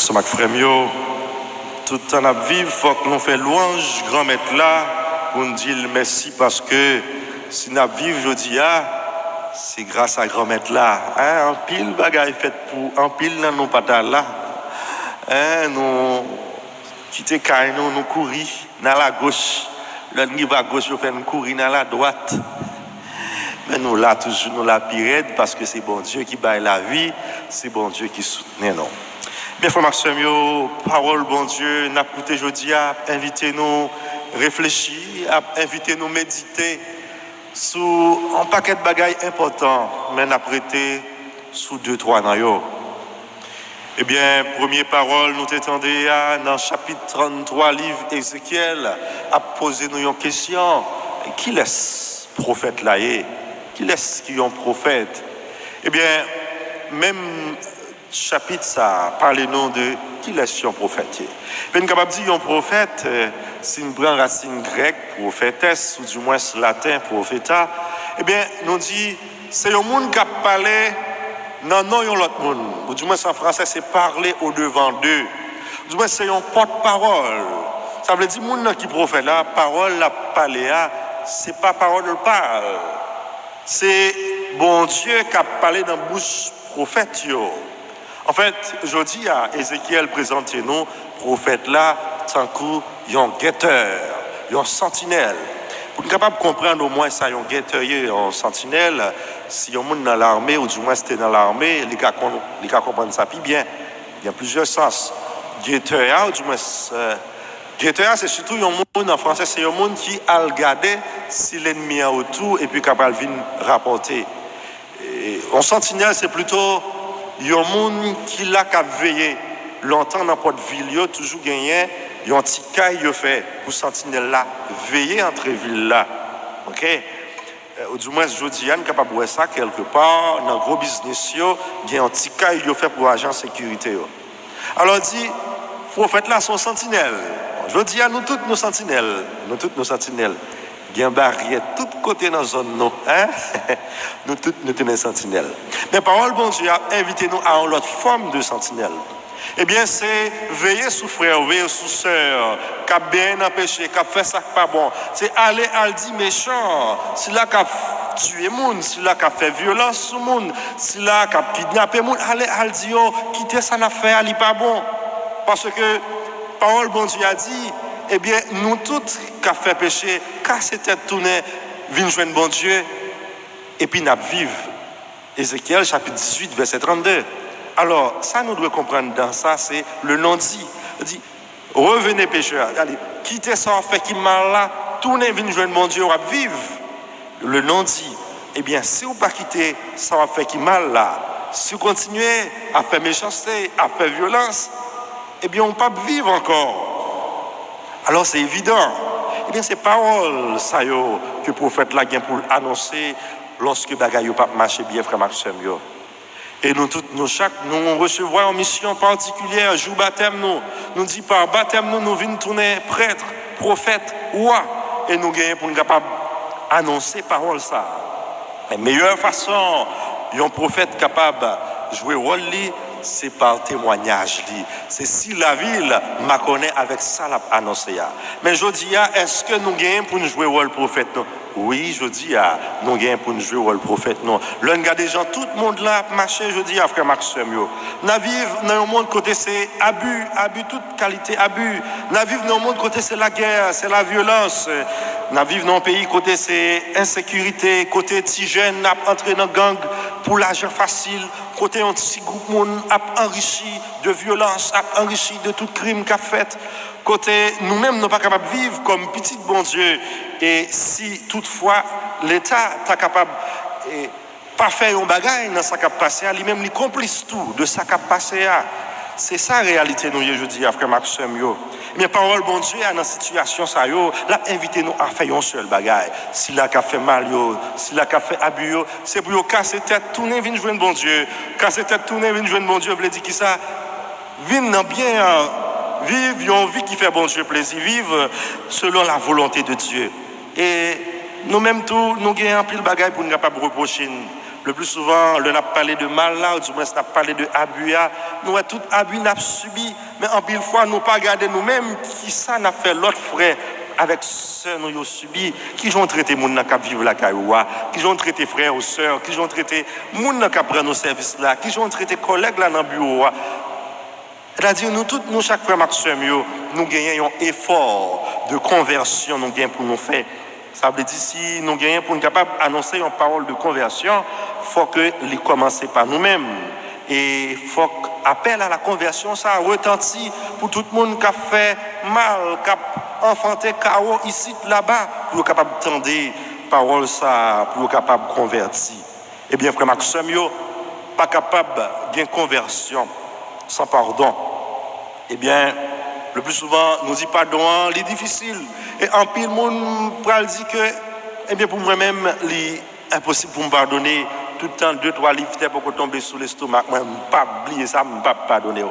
Pasteur Mac Fremio, tout le temps à vivre, il faut que nous fassions louange, grand maître là, pour nous dire merci parce que si nous vivons aujourd'hui, c'est grâce à grand maître là. En pile bagaille fait pour, en pile dans nos patates là. Nous quitter caille, nous courir dans la gauche. L'autre niveau à gauche, nous fait nous courir dans la droite. Mais nous là, toujours nous la pirate parce que c'est bon Dieu qui baille la vie, c'est bon Dieu qui soutient nous. Bien, frère Maxime, parole bon Dieu, n'a écouté aujourd'hui, invitez-nous réfléchir, invitez-nous méditer sur un paquet de bagailles importants, mais n'a prêté sous 2-3 nayo. Eh bien, première parole, nous t'étendons dans le chapitre 33, livre Ézéchiel, à poser nous une question. Qui laisse prophète là? Qui laisse qui est un prophète? Eh bien, même chapitre ça, parlez-nous de qui laisse un prophète. Bien, capable de dire un prophète, c'est une grande racine grecque, prophétesse, ou du moins latin, prophèta. Eh bien, nous dit, c'est un monde qui a parlé. Non, l'autre monde. Ou du moins, en français, c'est parler au devant d'eux. Du moins, c'est un porte-parole. Ça veut dire, monde qui prophète là, parole, la parler, c'est pas parole de parle. C'est bon Dieu qui a parlé dans la bouche prophète. En fait, aujourd'hui, Ézéchiel présente nous, prophète là, tant qu'un guetteur, un sentinelle. Pour être capable de comprendre au moins ça, un guetteur, un sentinelle, si on est dans l'armée, ou du moins c'était dans l'armée, les gars comprennent ça puis bien. Il y a plusieurs sens. Guetteur, ou du moins, guetteur, c'est surtout un monde, en français, c'est un monde qui a regardé si l'ennemi est autour et puis capable de venir rapporter. Un sentinelle, c'est plutôt un monde qui l'a qu'à veiller. Longtemps dans notre ville, toujours gagné, il y a un petit caille fait pour sentinelle là, veiller entre villes là. OK? Ou du moins, je dis, on est capable de voir ça quelque part, dans le gros business, il y a un petit caille fait pour agent de sécurité. Alors, dit, prophète là, son sentinelle. Je dis à nous toutes nos sentinelles. Il y a une barrière de tous côtés dans la zone. Nous toutes nous tenons sentinelles. Mais parole, bon Dieu, a invité nous à une autre forme de sentinelle. Eh bien, c'est veiller sur frère, veiller sur sœur, qui a bien empêché, qui a fait ça pas bon. C'est aller à dire méchant, c'est là qui a tué monde, c'est là qui a fait violence sur monde, c'est là qui a kidnappé monde. Aller à dire, quitter ça n'a fait, aller pas bon. Parce que, parole bon Dieu a dit, eh bien, nous toutes qui a fait péché, casser tête tournée, venir joindre bon Dieu, et puis nous vivre. Ézéchiel, chapitre 18, verset 32. Alors, ça, nous devons comprendre dans ça, c'est le non-dit. Il dit, revenez pécheurs, allez, quittez ça en fait qui mal là, tournez, venez joindre mon Dieu, on va vivre. Le non-dit, eh bien, si vous ne pas quitter ça en fait qui mal là, si vous continuez à faire méchanceté, à faire violence, eh bien, on ne peut pas vivre encore. Alors, c'est évident. Eh bien, c'est paroles, ça y est, que le prophète là vient pour annoncer lorsque bagaille n'a pas marché bien, frère Maxime. Et nous toutes, nous recevons une mission particulière, jour baptême nous dit par baptême nous venons tourner prêtre, prophète, roi, et nous gagnons pour nous capables annoncer parole ça. La meilleure façon, un prophète capable de jouer rôle, c'est par témoignage. C'est si la ville m'a connaît avec ça l'a annoncé. Mais je dis, est-ce que nous gagnons pour nous jouer rôle prophète? Oui, je dis, nous gagnons pour nous jouer rôle prophète. L'un des gens, tout le monde là, marché, je dis, frère Maxime, nous vivons dans un monde côté c'est abus, toute qualité, abus. Nous vivons dans un monde côté c'est la guerre, c'est la violence. Nous vivons dans un pays côté c'est insécurité, côté petit jeune, nous entré dans gang pour l'argent facile, côté un petit groupe monde a enrichi de violence, a enrichi de tout crime qu'a fait. Côté nous-mêmes, nous pas capables de vivre comme petit bon Dieu. Et si toutefois l'État est capable de pas faire un bagage dans ça qui a passé, lui-même il complice tout de ça qui a passé. C'est ça la réalité nous je dis frère Maxime. Mais parole bon Dieu dans situation ça là invitez nous à faire un seul bagage. Si là qu'a fait mal si là qu'a fait abus c'est pour casser tête tourner venir joindre bon Dieu. Casser tête tourner venir joindre bon Dieu veut dire qui ça venir bien vivre une vie qui fait bon Dieu plaisir, vivre selon la volonté de Dieu. Et nous-mêmes, nous avons un pile de bagages pour nous capables de reprocher. Le plus souvent, le n'a parlé de mal là, ou du moins n'a parlé de abus là. Nous avons tout abus n'a subi, mais en pile fois nous pas regarder nous-mêmes qui ça n'a fait l'autre frère avec ceux nous avons subi, qui ont traité moun nan k'ap vivre la cailloua, qui ont traité frères ou sœurs, qui ont traité moun nan k'ap prendre nos services là, qui ont traité collègues là dans bureau. C'est-à-dire nous tous nous chaque frère Maxime nous gagnons un effort de conversion nous gagnons pour nous faire. Ça veut dire si nous gagnons pour nous capable annoncer une parole de conversion, faut que les commencer par nous-mêmes. Et faut appel à la conversion ça retentit pour tout le monde qui a fait mal, qui a enfanté chaos ici là-bas pour capable d'entendre parole ça pour capable convertir. Eh bien frère Maxime pas capable de conversion sans pardon. Eh bien le plus souvent nous dit pardon, c'est difficile et en pile monde pral dit que eh bien pour moi-même c'est impossible pour me pardonner tout le temps 2-3 livres pour tomber sous l'estomac, moi pas oublier ça, pas pardonner.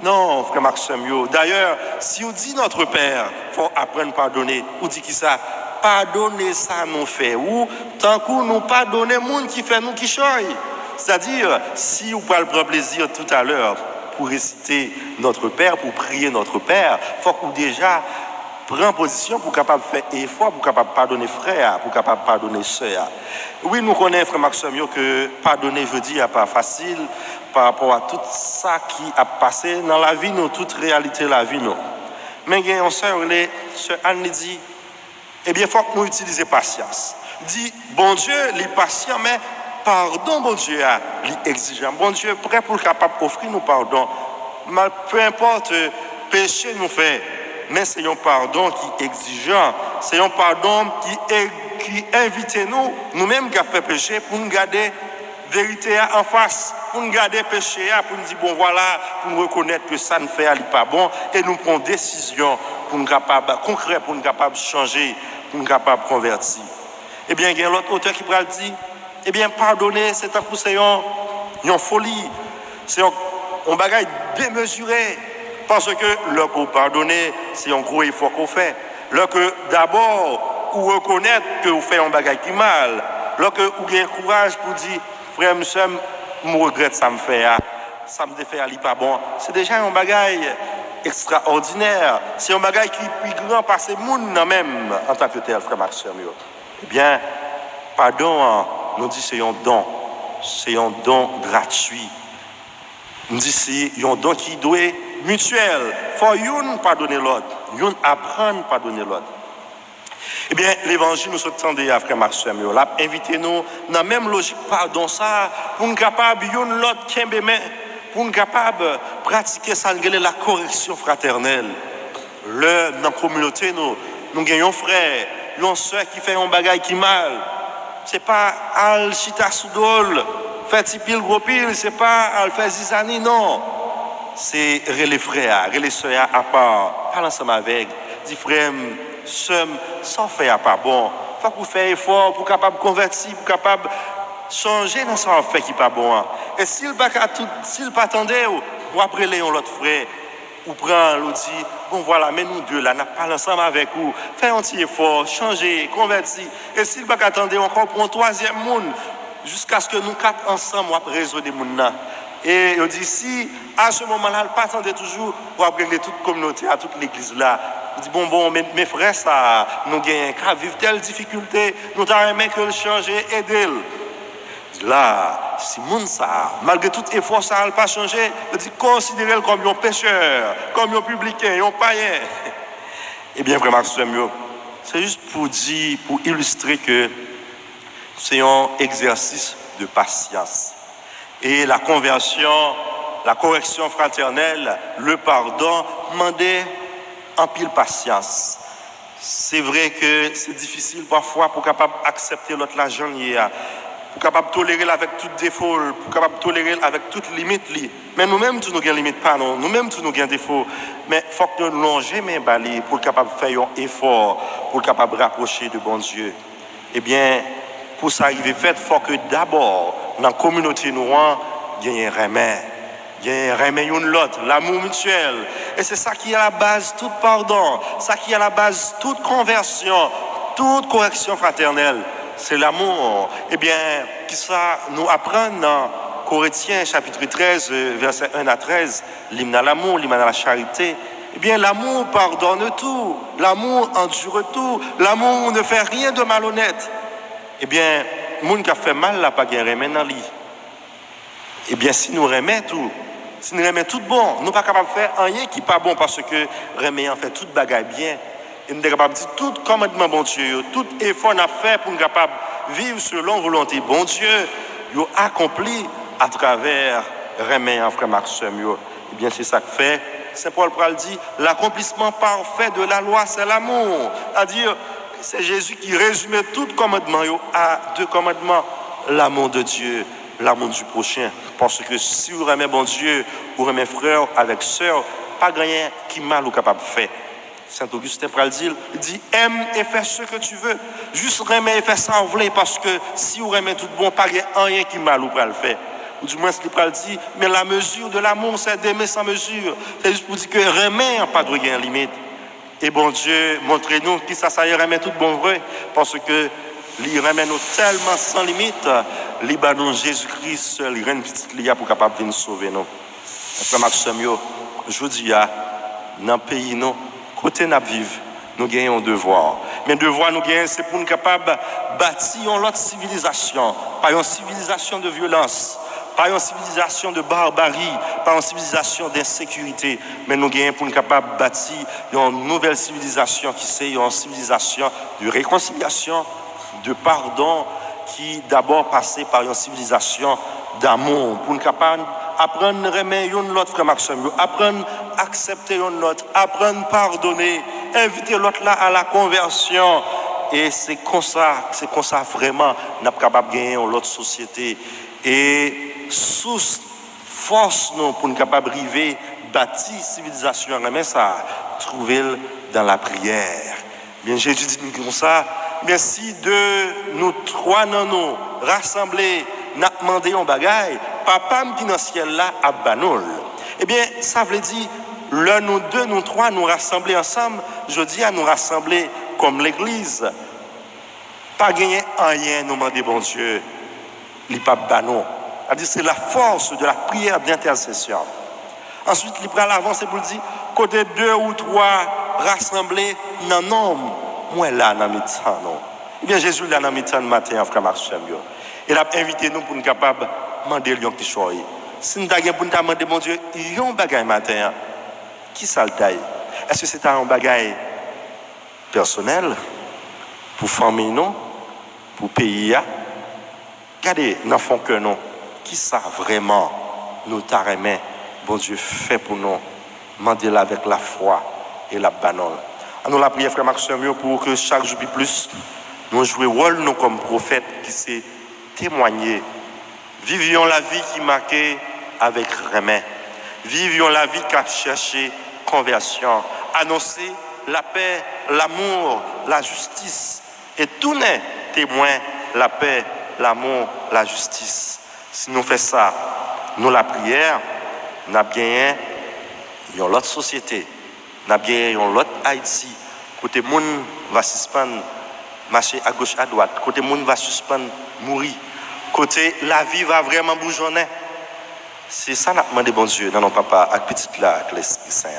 Non, frère Maxime. D'ailleurs, si on dit notre Père, faut apprendre à pardonner. On dit qui ça? Pardonner ça nous fait. Ou tant que nous pardonner monde qui fait nous qui choye. C'est-à-dire, si vous prenez le plaisir tout à l'heure pour réciter notre Père, pour prier notre Père, faut que déjà prend position pour capable faire effort, pour capable pardonner frère, pour capable pardonner sœur. Oui, nous connaissons, frère Maxime, que pardonner jeudi n'est pas facile par rapport à tout ça qui a passé dans la vie, nous, toute réalité de la vie. Nous. Mais il y a une sœur, sœur Anne dit, eh bien, il faut que nous utilisions patience. Dit, bon Dieu, il est patient, mais pardon, bon Dieu, il est exigeant. Bon Dieu est prêt pour capable offrir nous pardon. Mais peu importe péché nous fait. Mais c'est un pardon qui est exigeant, c'est un pardon qui invite nous-mêmes qui avons fait péché, pour nous garder la vérité en face, pour nous garder le péché, pour nous dire, bon voilà, pour nous reconnaître que ça ne fait pas bon, et nous prenons des décisions pour nous capables, concrètes, pour nous capables de changer, pour nous capables de convertir. Eh bien, il y a l'autre auteur qui va dire, eh bien, pardonner, c'est une folie, c'est un bagage démesuré. Parce que le coup pardonner, c'est un gros effort qu'on fait. Le que d'abord, vous reconnaître que vous faites un bagage qui mal. Le que vous avez le courage pour dire, frère, monsieur, je regrette ça me fait, ça me fait aller pas bon. C'est déjà un bagage extraordinaire. C'est un bagage qui est plus grand par ces monde même en tant que tel, frère Maxime. Eh bien, pardon, nous dit c'est un don. C'est un don gratuit. Nous dit c'est un don qui doit mutuel. Faut une pardonner l'autre, une apprendre à pardonner l'autre. Eh bien, l'évangile nous attendait à frère Maxime. Là, invitez-nous dans la même logique pardon ça pour nous capables une l'autre pour nous capables pratiquer ça la correction fraternelle. Dans la communauté nous gagnons frère, une soeur qui fait un bagage qui mal. C'est pas al chita soudol, fait pile gros pile, c'est pas al faire zizani non. C'est les frères, les soeurs à part, parle ensemble avec, dit frère, sans faire pas bon. Faut que vous fassiez effort pour capable convertir, pour capable changer dans son fait qui pas bon. Et s'il pas attendait, ou après les l'autre frère, ou prend l'autre dit, bon voilà, mais nous deux là, n'a pas ensemble avec vous, faites un petit effort, changer, convertir. Et s'il pas attendait encore pour un troisième monde, jusqu'à ce que nous quatre ensemble, on résoudre des monde. Et on dit, si à ce moment-là, il ne pas attendre toujours pour appeler toute communauté, à toute l'église là. On dit, bon, mes frères, ça, nous gagnons qu'à vivre telle difficulté, nous avons aimé que le changer, aider. Là, si monde ça, malgré tout effort, ça n'a pas changé, on dit, considérez-le comme un pécheur, comme un publicain, un païen. Eh bien, vraiment, c'est juste pour dire, pour illustrer que c'est un exercice de patience. Et la conversion, la correction fraternelle, le pardon, demandait en pile patience. C'est vrai que c'est difficile parfois pour capable accepter l'autre l'argent, pour capable tolérer avec tout défaut, pour capable tolérer avec toute limite. Mais nous-mêmes, nous n'avons limite pas, non. Nous-mêmes, nous avons défaut. Mais il faut que nous longions mes balais pour capable faire un effort, pour capable rapprocher de bon Dieu. Eh bien, pour ça arriver fait, il faut que d'abord, dans la communauté noire, il y ait un remède. Il y a un remède une l'autre, l'amour mutuel. Et c'est ça qui est à la base de tout pardon, ça qui est à la base de toute conversion, toute correction fraternelle. c'est l'amour. Eh bien, qui ça nous apprend dans Corinthiens chapitre 13, versets 1 à 13, l'hymne à l'amour, l'hymne à la charité. Eh bien, l'amour pardonne tout, l'amour endure tout, l'amour ne fait rien de malhonnête. Eh bien, le monde qui a fait mal n'a pas gagné dans lui. Eh bien, si nous remettons tout, si nous remettons tout bon, nous ne sommes pas capables de faire rien qui n'est pas bon parce que remet en fait toute bagaille bien. Et nous sommes capables de dire tout commandement bon Dieu, tout effort qu'on a fait pour nous capables de vivre selon la volonté bon Dieu, il a accompli à travers remet en frère Maxime. Eh bien, c'est ça que fait. Saint Paul Pral dit, l'accomplissement parfait de la loi, c'est l'amour. C'est-à-dire, c'est Jésus qui résumait tout commandement à deux commandements. L'amour de Dieu, l'amour du prochain. Parce que si vous aimez bon Dieu, vous aimez frère avec sœur, pas rien qui mal ou capable de faire. Saint Augustin Pral dit, aime et fais ce que tu veux. Juste aimer et faire ça en vrai, parce que si vous aimez tout bon, pas rien qui mal ou pas le faire. Ou du moins, ce qu'il dit, mais la mesure de l'amour, c'est d'aimer sans mesure. C'est juste pour dire que remet n'a pas de limite. Et bon Dieu, montrez-nous qui ça y remet tout bon vrai, parce que il remet nous tellement sans limite, il bat nous Jésus-Christ seul, il rend une petite lia pour capable de nous sauver nous. Frère Maxime, je vous dis, dans le pays, nous, côté nous vivons, nous gagnons un devoir. Mais le devoir nous gagnons, c'est pour nous capables de bâtir une autre civilisation, pas une civilisation de violence, pas une civilisation de barbarie, pas une civilisation d'insécurité, mais nous gagnons pour nous capables de bâtir une nouvelle civilisation qui c'est une civilisation de réconciliation, de pardon, qui d'abord passait par une civilisation d'amour, pour nous capables apprendre à aimer l'autre, frère Maxime, apprendre à accepter l'autre, apprendre à pardonner, inviter l'autre là à la conversion. Et c'est comme ça vraiment, nous sommes capables de gagner l'autre société. Et sous force nous pour nous capables d'arriver bâtir civilisation, mais ça trouver dans la prière. Bien Jésus dit comme ça, mais si de nous trois nous rassemblés, n'a demandé un bagaille, papa qui dans le ciel là a banol. Eh bien, ça veut dire là nous deux, nous trois nous rassembler ensemble, je dis à nous rassembler comme l'église. Pas gagner rien nous demander bon Dieu, il pas banon. C'est la force de la prière d'intercession. Ensuite, il prend l'avance pour dire, côté 2 ou 3 rassemblés, non, non, moi là, dans le temps, non. Eh bien, Jésus là, dans le temps, matin, frère Maxime, il a invité nous pour nous capables de demander lion qui choisit. Si nous avons pour nous demander, mon Dieu, il y a un bagage matin, qui ça le taille? Est-ce que c'est un bagage personnel, pour famille, non? Pour pays? Regardez, dans le fond que non. Qui ça vraiment nous t'arrêter, bon Dieu fait pour nous, demandez-le avec la foi et la banole. Nous la prière, frère Maxime, pour que chaque jour plus, nous jouions rôle nous comme prophète qui s'est témoigné. Vivions la vie qui marquait avec remède. Vivions la vie qui a cherché conversion. Annoncer la paix, l'amour, la justice. Et tout n'est témoin la paix, l'amour, la justice. Si nous faisons ça, nous la prière, nous avons gagné l'autre société, nous avons gagné l'autre Haïti. Côté monde va suspendre, marcher à gauche, à droite. Côté monde va suspendre, mourir. Côté la vie va vraiment bourgeonner. C'est ça que nous demandons, bon Dieu, dans nos papas, avec petite là, avec l'Esprit Saint.